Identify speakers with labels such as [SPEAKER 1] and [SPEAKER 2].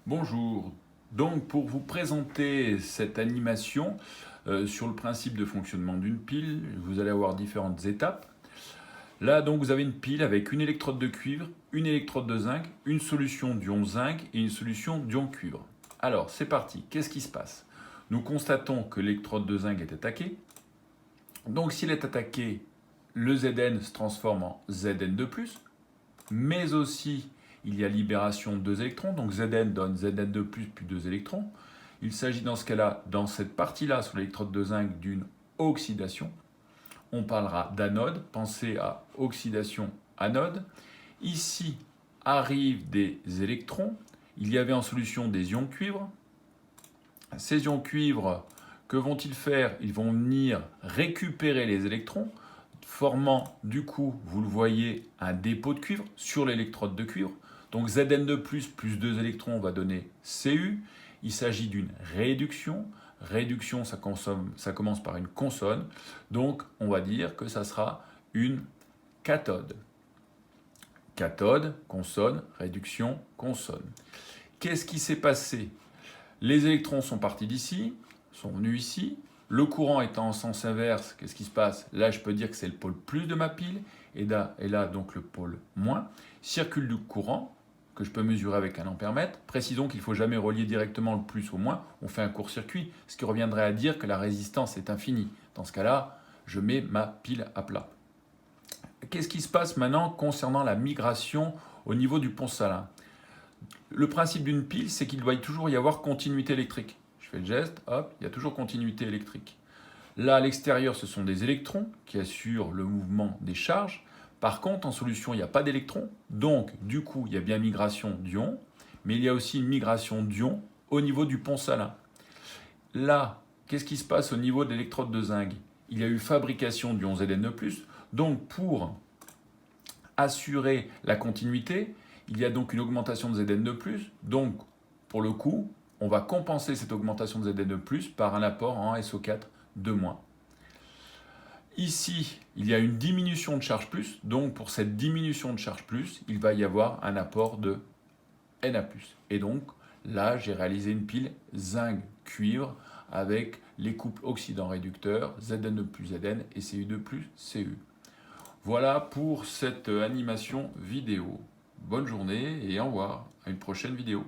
[SPEAKER 1] Bonjour, donc pour vous présenter cette animation sur le principe de fonctionnement d'une pile, vous allez avoir différentes étapes. Là donc vous avez une pile avec une électrode de cuivre, une électrode de zinc, une solution d'ion zinc et une solution d'ion cuivre. Alors c'est parti, qu'est-ce qui se passe? Nous constatons que l'électrode de zinc est attaquée. Donc s'il est attaqué, le Zn se transforme en Zn2+, mais aussi il y a libération de 2 électrons, donc Zn donne Zn2+, plus 2 électrons. Il s'agit dans ce cas-là, dans cette partie-là, sur l'électrode de zinc, d'une oxydation. On parlera d'anode, pensez à oxydation anode. Ici arrivent des électrons. Il y avait en solution des ions cuivre. Ces ions cuivre, que vont-ils faire? Ils vont venir récupérer les électrons, formant du coup, vous le voyez, un dépôt de cuivre sur l'électrode de cuivre. Donc Zn2+, plus 2 électrons va donner Cu. Il s'agit d'une réduction. Réduction, ça commence par une consonne. Donc on va dire que ça sera une cathode. Cathode, consonne, réduction, consonne. Qu'est-ce qui s'est passé? Les électrons sont partis d'ici, sont venus ici. Le courant étant en sens inverse, qu'est-ce qui se passe? Là, je peux dire que c'est le pôle plus de ma pile, et là donc le pôle moins. Circule du courant, que je peux mesurer avec un ampèremètre. Précisons qu'il ne faut jamais relier directement le plus au moins, on fait un court-circuit, ce qui reviendrait à dire que la résistance est infinie. Dans ce cas-là, je mets ma pile à plat. Qu'est-ce qui se passe maintenant concernant la migration au niveau du pont salin? Le principe d'une pile, c'est qu'il doit toujours y avoir continuité électrique. Je fais le geste, hop, il y a toujours continuité électrique. Là, à l'extérieur, ce sont des électrons qui assurent le mouvement des charges. Par contre, en solution, il n'y a pas d'électrons. Donc, du coup, il y a bien migration d'ions, mais il y a aussi une migration d'ions au niveau du pont salin. Là, qu'est-ce qui se passe au niveau de l'électrode de zinc? Il y a eu fabrication d'ions Zn2+. Donc, pour assurer la continuité, il y a donc une augmentation de Zn2+. Donc, pour le coup, on va compenser cette augmentation de Zn2+, par un apport en SO4 de moins. Ici, il y a une diminution de charge plus, donc pour cette diminution de charge plus, il va y avoir un apport de Na+. Et donc, là, j'ai réalisé une pile zinc-cuivre avec les couples oxydant-réducteurs, Zn2 plus Zn et Cu2 plus Cu. Voilà pour cette animation vidéo. Bonne journée et au revoir, à une prochaine vidéo.